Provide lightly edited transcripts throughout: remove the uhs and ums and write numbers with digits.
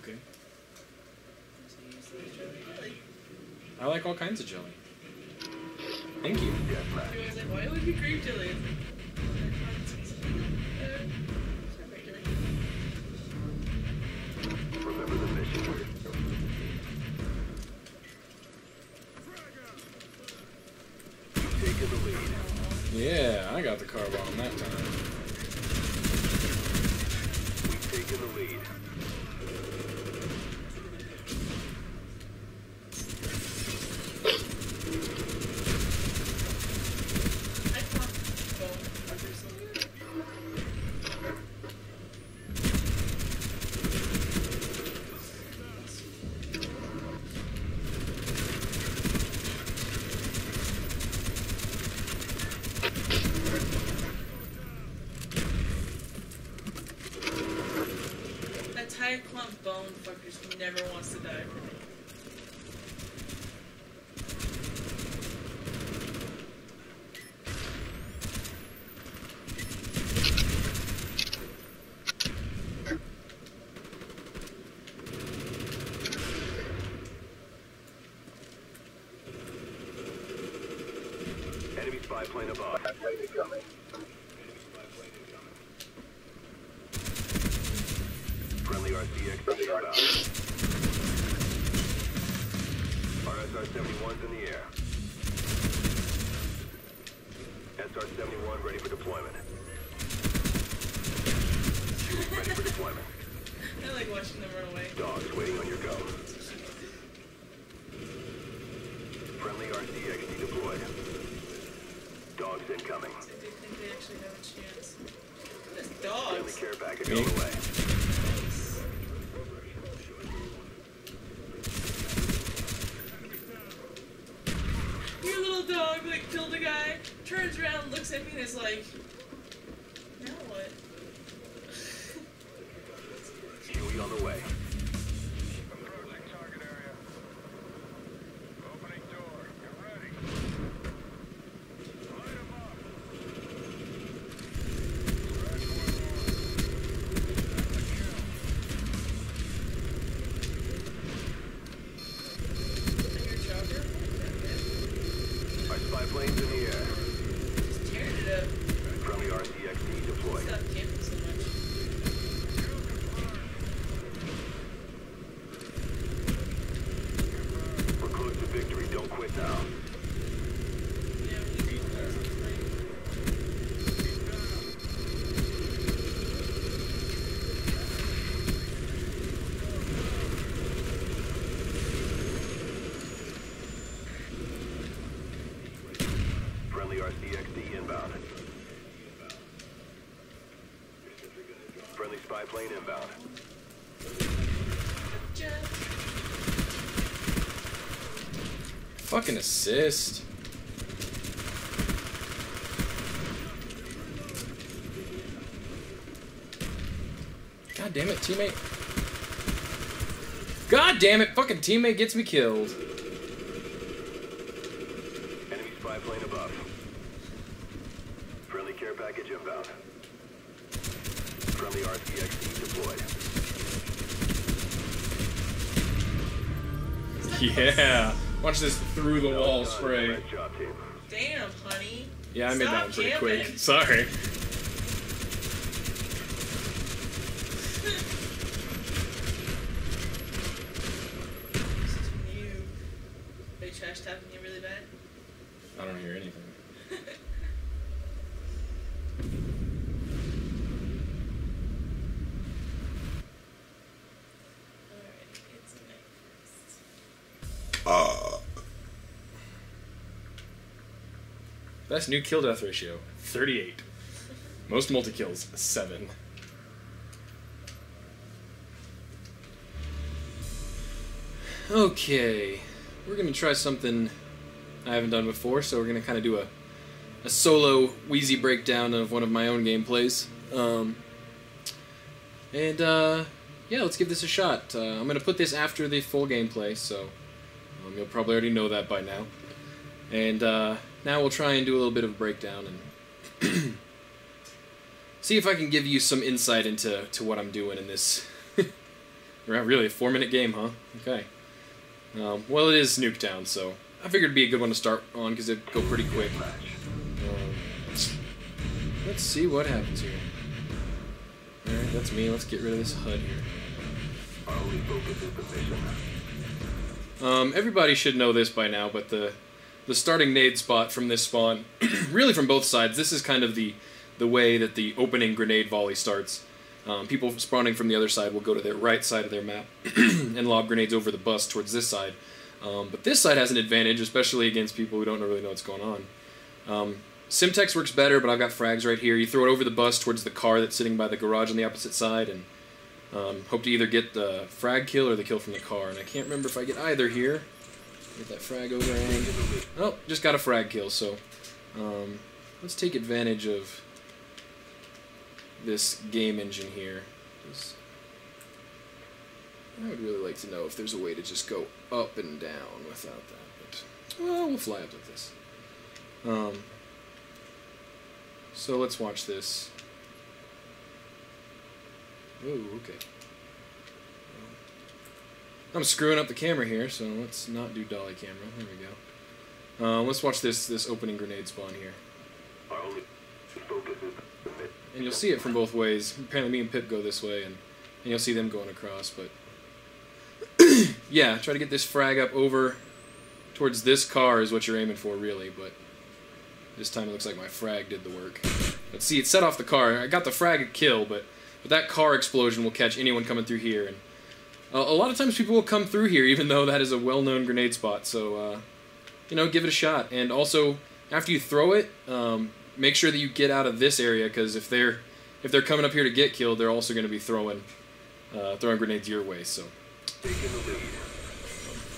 Okay. I like all kinds of jelly. Thank you. He was like, why would it be grape jelly? Remember the mission. You've taken the lead. Yeah, I got the car bomb that time. We've taken the lead. That tire clump bone fucker never wants to die for me. Enemy spy plane above. Friendly RCX inbound. RSR-71's in the air. SR-71 ready for deployment. Ready for deployment. I like watching them run away. Dogs waiting on your go. Friendly RCXD deployed. Dogs incoming. I do think they actually have a chance. This Friendly dogs. care package on the way. Your little dog like killed a guy, turns around, looks at me and is like, now what? Huey on the way. Target area. Opening door. Get ready. Light 'em up. Your chopper? Our spy plane's in the air. Just tearing it up. Friendly RCXD deployed. Stop camping so much. We're close to victory. Don't quit now. Yeah, we beat Friendly RCXD inbound. Friendly spy plane inbound. Fucking assist. God damn it, teammate. God damn it, fucking teammate gets me killed. Enemy spy plane above. Friendly care package inbound. Friendly RCXD deployed. Yeah. Watch this through the wall spray. Nice job, team. Damn, honey. Yeah, I made that one Stop pretty camping. quick. Sorry. You. Are they trash talking you really bad? I don't hear anything. Alright, it's night first. Best new kill death ratio, 38. Most multi-kills, 7. Okay, we're gonna try something I haven't done before, so we're gonna kind of do a solo Wheezy breakdown of one of my own gameplays. Yeah, let's give this a shot. I'm gonna put this after the full gameplay, so you'll probably already know that by now. And now we'll try and do a little bit of a breakdown and see if I can give you some insight into what I'm doing in this Really, a 4-minute game, huh? Okay. Well, it is Nuketown, so I figured it'd be a good one to start on because it'd go pretty quick. Let's see what happens here. Alright, that's me. Let's get rid of this HUD here. Everybody should know this by now, but the starting nade spot from this spawn, really from both sides, this is kind of the way that the opening grenade volley starts. People spawning from the other side will go to the right side of their map and lob grenades over the bus towards this side. But this side has an advantage, especially against people who don't really know what's going on. Simtex works better, but I've got frags right here. You throw it over the bus towards the car that's sitting by the garage on the opposite side, and hope to either get the frag kill or the kill from the car. And I can't remember if I get either here. Get that frag over and... Oh, just got a frag kill, so... let's take advantage of this game engine here. I would really like to know if there's a way to just go up and down without that. But, well, we'll fly up with this. So let's watch this. Oh, okay. I'm screwing up the camera here, so let's not do dolly camera. There we go. Let's watch this opening grenade spawn here. And you'll see it from both ways. Apparently me and Pip go this way, and you'll see them going across, but... yeah, try to get this frag up over towards this car is what you're aiming for, really, but... This time it looks like my frag did the work. But see, it set off the car. I got the frag kill, but that car explosion will catch anyone coming through here. And a lot of times people will come through here, even though that is a well-known grenade spot. So, you know, give it a shot. And also, after you throw it, make sure that you get out of this area, because if they're coming up here to get killed, they're also going to be throwing grenades your way. So,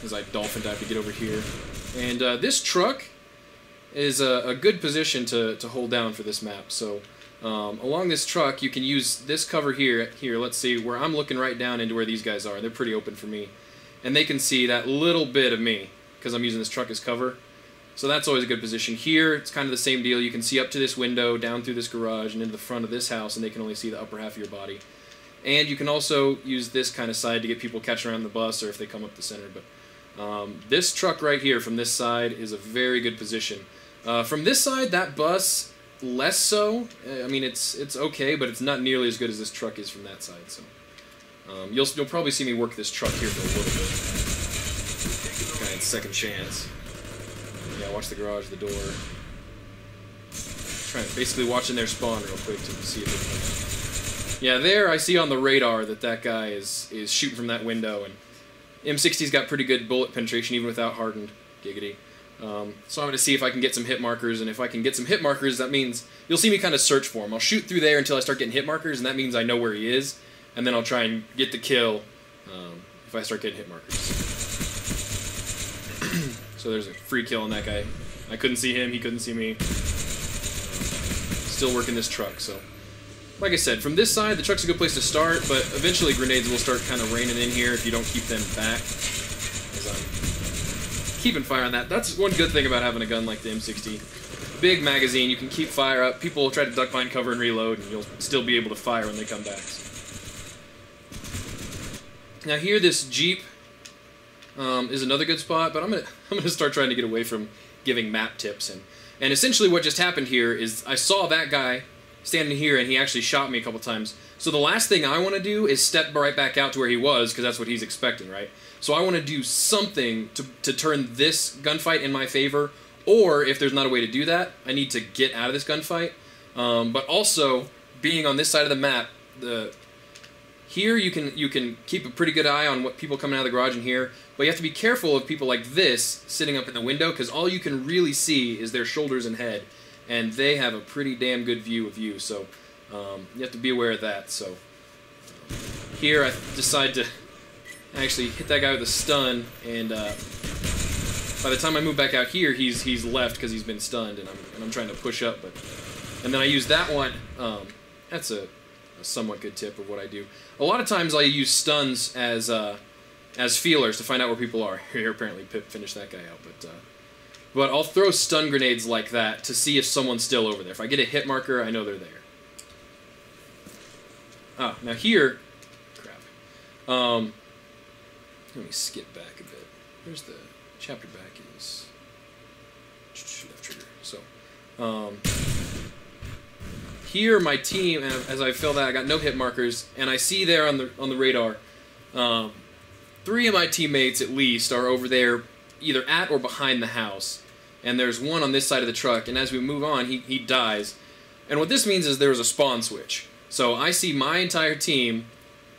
as I dolphin dive to get over here, and this truck is a good position to hold down for this map. So along this truck you can use this cover here, let's see, where I'm looking right down into where these guys are. They're pretty open for me, and they can see that little bit of me because I'm using this truck as cover. So that's always a good position. Here it's kind of the same deal. You can see up to this window, down through this garage, and into the front of this house, and they can only see the upper half of your body. And you can also use this kind of side to get people catching around the bus, or if they come up the center. But this truck right here from this side is a very good position. From this side, that bus, less so. I mean, it's okay, but it's not nearly as good as this truck is from that side. So you'll probably see me work this truck here for a little bit. Kind of second chance. Yeah, watch the garage, the door. Basically watching their spawn real quick to see if it... Yeah, there I see on the radar that guy is shooting from that window, and M60's got pretty good bullet penetration even without hardened. Giggity. So I'm going to see if I can get some hit markers, and if I can get some hit markers, that means you'll see me kind of search for him. I'll shoot through there until I start getting hit markers, and that means I know where he is, and then I'll try and get the kill if I start getting hit markers. So there's a free kill on that guy. I couldn't see him, he couldn't see me. Still working this truck, so... Like I said, from this side, the truck's a good place to start, but eventually grenades will start kind of raining in here if you don't keep them back. Keeping fire on that. That's one good thing about having a gun like the M60. Big magazine, you can keep fire up. People will try to duck behind cover and reload, and you'll still be able to fire when they come back. Now here, this Jeep is another good spot, but I'm gonna start trying to get away from giving map tips. And essentially what just happened here is I saw that guy standing here, and he actually shot me a couple times. So the last thing I want to do is step right back out to where he was, because that's what he's expecting, right? So I want to do something to turn this gunfight in my favor, or if there's not a way to do that, I need to get out of this gunfight. But also, being on this side of the map, here you can keep a pretty good eye on what people coming out of the garage in here, but you have to be careful of people like this sitting up in the window, because all you can really see is their shoulders and head, and they have a pretty damn good view of you, so you have to be aware of that. So here I decide to actually hit that guy with a stun, and by the time I move back out here, he's left because he's been stunned, and I'm trying to push up, and then I use that one. That's a somewhat good tip of what I do. A lot of times I use stuns as feelers to find out where people are. Here apparently Pip finished that guy out, but I'll throw stun grenades like that to see if someone's still over there. If I get a hit marker, I know they're there. Ah, now here, crap. Let me skip back a bit. Where's the chapter back is left trigger. So here my team, as I fill that, I got no hit markers, and I see there on the radar, 3 of my teammates at least are over there, either at or behind the house, and there's one on this side of the truck. And as we move on, he dies, and what this means is there was a spawn switch. So I see my entire team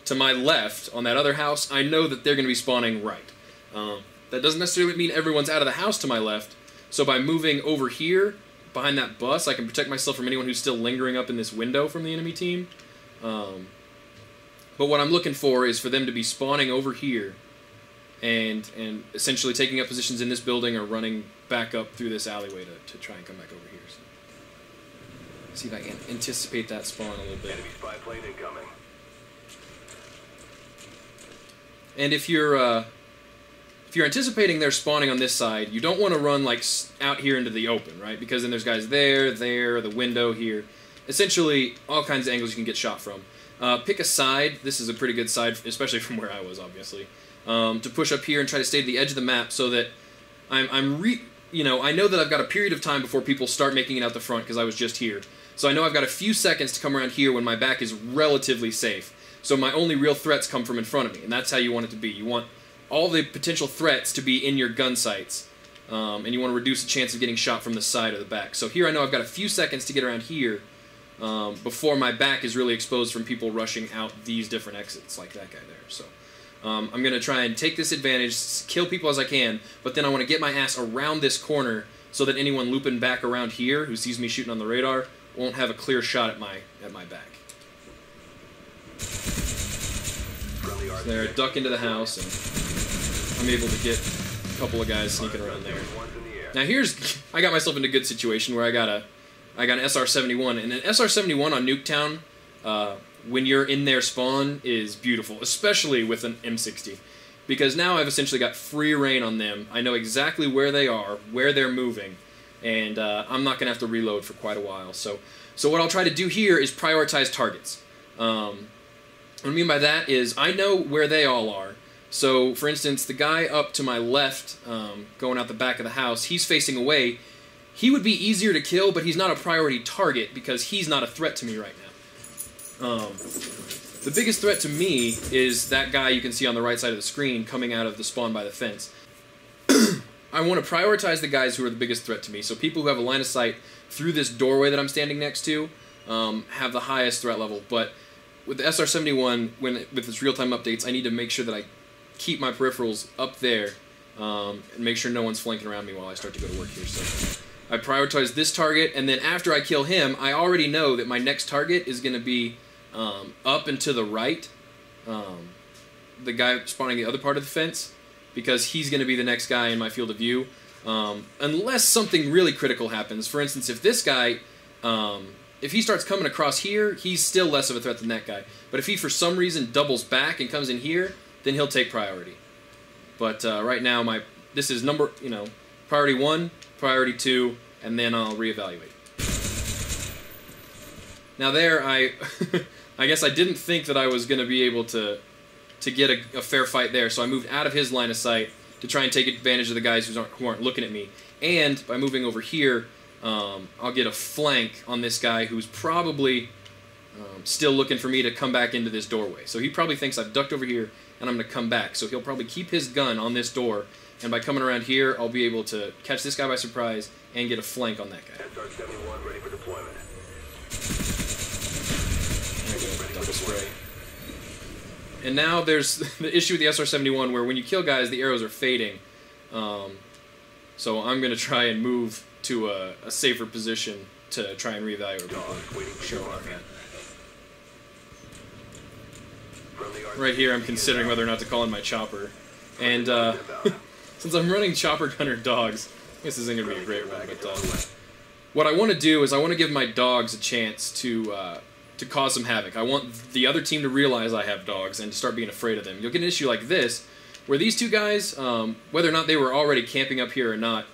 to my left on that other house. I know that they're going to be spawning right. That doesn't necessarily mean everyone's out of the house to my left. So by moving over here behind that bus, I can protect myself from anyone who's still lingering up in this window from the enemy team. But what I'm looking for is for them to be spawning over here and essentially taking up positions in this building or running back up through this alleyway to try and come back over here. So, see if I can anticipate that spawn a little bit. Enemy spy plane incoming. And if you're anticipating they're spawning on this side, you don't want to run like out here into the open, right? Because then there's guys there, the window here. Essentially, all kinds of angles you can get shot from. Pick a side. This is a pretty good side, especially from where I was, obviously. To push up here and try to stay to the edge of the map so that I know that I've got a period of time before people start making it out the front because I was just here. So I know I've got a few seconds to come around here when my back is relatively safe. So my only real threats come from in front of me, and that's how you want it to be. You want all the potential threats to be in your gun sights, and you want to reduce the chance of getting shot from the side or the back. So here I know I've got a few seconds to get around here before my back is really exposed from people rushing out these different exits, like that guy there. So I'm going to try and take this advantage, kill people as I can, but then I want to get my ass around this corner so that anyone looping back around here who sees me shooting on the radar won't have a clear shot at my back. So there, duck into the house, and I'm able to get a couple of guys sneaking around there. Now I got myself in a good situation where I got an SR-71, and an SR-71 on Nuketown, when you're in their spawn, is beautiful, especially with an M60. Because now I've essentially got free reign on them. I know exactly where they are, where they're moving, and I'm not going to have to reload for quite a while. So what I'll try to do here is prioritize targets. What I mean by that is I know where they all are. So, for instance, the guy up to my left, going out the back of the house, he's facing away. He would be easier to kill, but he's not a priority target because he's not a threat to me right now. The biggest threat to me is that guy you can see on the right side of the screen coming out of the spawn by the fence. I want to prioritize the guys who are the biggest threat to me. So people who have a line of sight through this doorway that I'm standing next to have the highest threat level. But with the SR-71, with its real-time updates, I need to make sure that I keep my peripherals up there and make sure no one's flanking around me while I start to go to work here. So I prioritize this target, and then after I kill him, I already know that my next target is going to be up and to the right, the guy spawning the other part of the fence, because he's going to be the next guy in my field of view, unless something really critical happens. For instance, if this guy... if he starts coming across here, he's still less of a threat than that guy. But if he, for some reason, doubles back and comes in here, then he'll take priority. But right now, this is priority 1, priority 2, and then I'll reevaluate. Now there, I guess I didn't think that I was going to be able to get a fair fight there, so I moved out of his line of sight to try and take advantage of the guys who aren't looking at me. And by moving over here, I'll get a flank on this guy who's probably still looking for me to come back into this doorway. So he probably thinks I've ducked over here and I'm going to come back. So he'll probably keep his gun on this door, and by coming around here, I'll be able to catch this guy by surprise and get a flank on that guy. SR-71 ready for deployment. There we go, double spray. And now there's the issue with the SR-71 where when you kill guys, the arrows are fading. So I'm going to try and move to a safer position to try and reevaluate before showing up at. Right here I'm considering whether or not to call in my chopper. And since I'm running chopper gunner dogs, I guess this isn't going to be a great one, but what I want to do is I want to give my dogs a chance to cause some havoc. I want the other team to realize I have dogs and to start being afraid of them. You'll get an issue like this, where these two guys, whether or not they were already camping up here or not,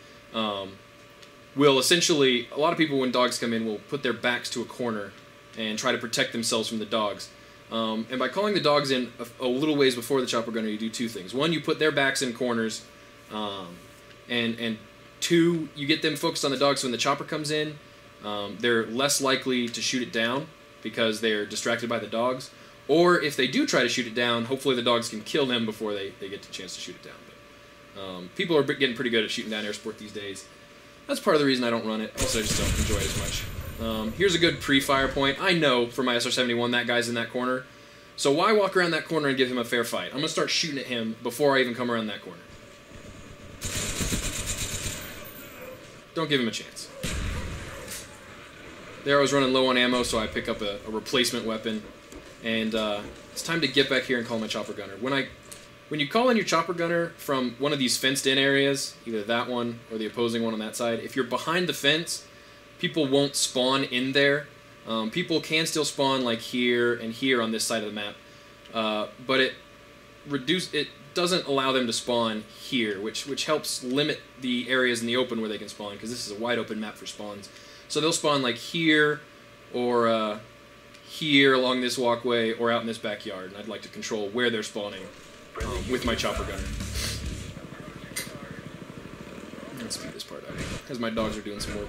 will essentially, a lot of people when dogs come in will put their backs to a corner and try to protect themselves from the dogs. And by calling the dogs in a little ways before the chopper gunner, you do two things. One, you put their backs in corners, and two, you get them focused on the dogs. So when the chopper comes in, they're less likely to shoot it down because they're distracted by the dogs. Or if they do try to shoot it down, hopefully the dogs can kill them before they get the chance to shoot it down. But people are getting pretty good at shooting down air support these days. That's part of the reason I don't run it. Also, I just don't enjoy it as much. Here's a good pre-fire point. I know for my SR-71 that guy's in that corner. So why walk around that corner and give him a fair fight? I'm going to start shooting at him before I even come around that corner. Don't give him a chance. There I was running low on ammo, so I pick up a replacement weapon. And it's time to get back here and call my chopper gunner. When you call in your chopper gunner from one of these fenced-in areas, either that one or the opposing one on that side, if you're behind the fence, people won't spawn in there. People can still spawn like here and here on this side of the map, but it doesn't allow them to spawn here, which helps limit the areas in the open where they can spawn, because this is a wide open map for spawns. So they'll spawn like here or here along this walkway or out in this backyard, and I'd like to control where they're spawning with my chopper gunner. Let's speed this part up, because my dogs are doing some work.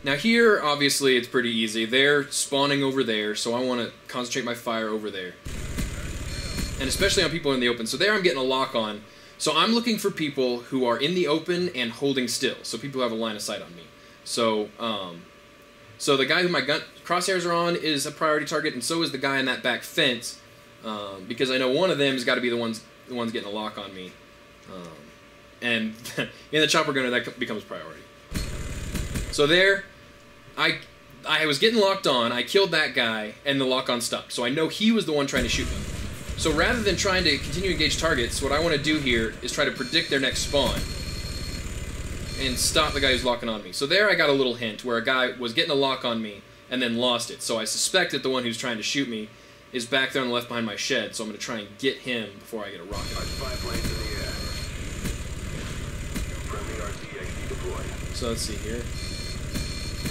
Now here, obviously, it's pretty easy. They're spawning over there, so I want to concentrate my fire over there. And especially on people in the open. So there I'm getting a lock on. So I'm looking for people who are in the open and holding still. So people who have a line of sight on me. So, so the guy who my crosshairs are on is a priority target, and so is the guy in that back fence. Because I know one of them has got to be the ones getting a lock on me. And in the chopper gunner, that becomes priority. So there, I was getting locked on, I killed that guy, and the lock-on stopped. So I know he was the one trying to shoot me. So rather than trying to continue to engage targets, what I want to do here is try to predict their next spawn and stop the guy who's locking on me. So there I got a little hint where a guy was getting a lock on me and then lost it. So I suspect that the one who's trying to shoot me is back there on the left behind my shed, so I'm going to try and get him before I get a rocket. 5 planes in the air. Friendly RTXD deployed. So let's see here.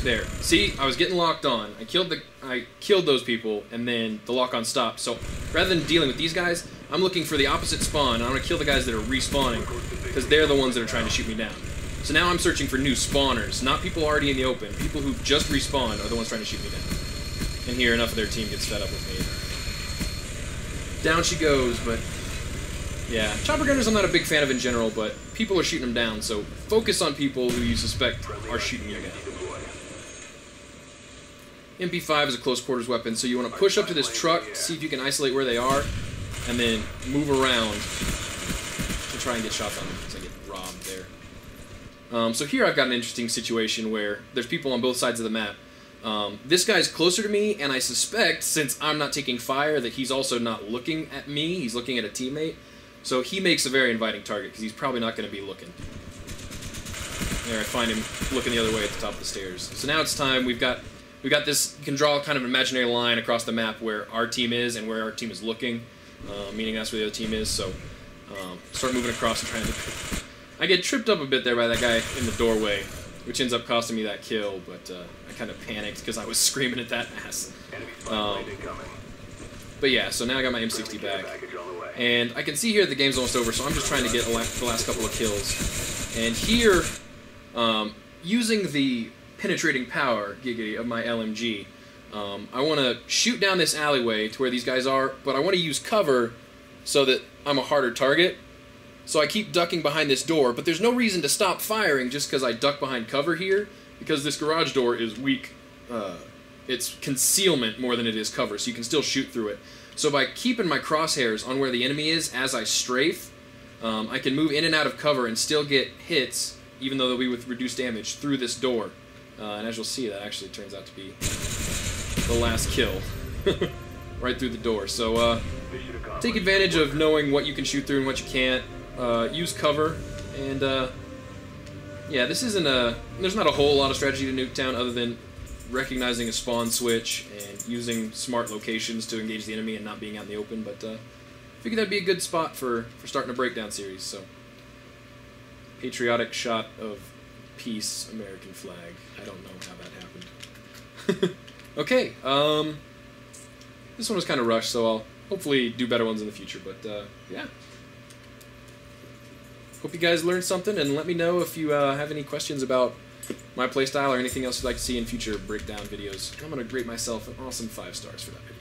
There. See, I was getting locked on. I killed those people, and then the lock-on stopped. So rather than dealing with these guys, I'm looking for the opposite spawn, and I'm going to kill the guys that are respawning, because they're the ones that are trying to shoot me down. So now I'm searching for new spawners, not people already in the open. People who've just respawned are the ones trying to shoot me down. And here, enough of their team gets fed up with me. Down she goes, but yeah. Chopper gunners I'm not a big fan of in general, but people are shooting them down, so focus on people who you suspect are shooting you down. MP5 is a close quarters weapon, so you want to push up to this truck, see if you can isolate where they are, and then move around to try and get shots on them, because I get robbed there. So here I've got an interesting situation where there's people on both sides of the map. This guy's closer to me, and I suspect, since I'm not taking fire, that he's also not looking at me, he's looking at a teammate. So he makes a very inviting target, because he's probably not going to be looking. There, I find him looking the other way at the top of the stairs. So now it's time, we've got this, you can draw kind of an imaginary line across the map where our team is and where our team is looking, meaning that's where the other team is, so start moving across and trying to... I get tripped up a bit there by that guy in the doorway, which ends up costing me that kill, but I kind of panicked because I was screaming at that ass. But yeah, so now I got my M60 back, and I can see here the game's almost over, so I'm just trying to get the last couple of kills. And here, using the penetrating power, giggity, of my LMG, I want to shoot down this alleyway to where these guys are, but I want to use cover so that I'm a harder target. So I keep ducking behind this door, but there's no reason to stop firing just because I duck behind cover here, because this garage door is weak. It's concealment more than it is cover, so you can still shoot through it. So by keeping my crosshairs on where the enemy is as I strafe, I can move in and out of cover and still get hits, even though they'll be with reduced damage, through this door. And as you'll see, that actually turns out to be the last kill. Right through the door. So take advantage of knowing what you can shoot through and what you can't. Use cover, and yeah, this isn't there's not a whole lot of strategy to Nuketown other than recognizing a spawn switch and using smart locations to engage the enemy and not being out in the open, but I figured that'd be a good spot for starting a breakdown series, so. Patriotic shot of peace, American flag. I don't know how that happened. Okay, this one was kind of rushed, so I'll hopefully do better ones in the future. But yeah. Hope you guys learned something, and let me know if you have any questions about my playstyle or anything else you'd like to see in future breakdown videos. I'm going to rate myself an awesome 5 stars for that video.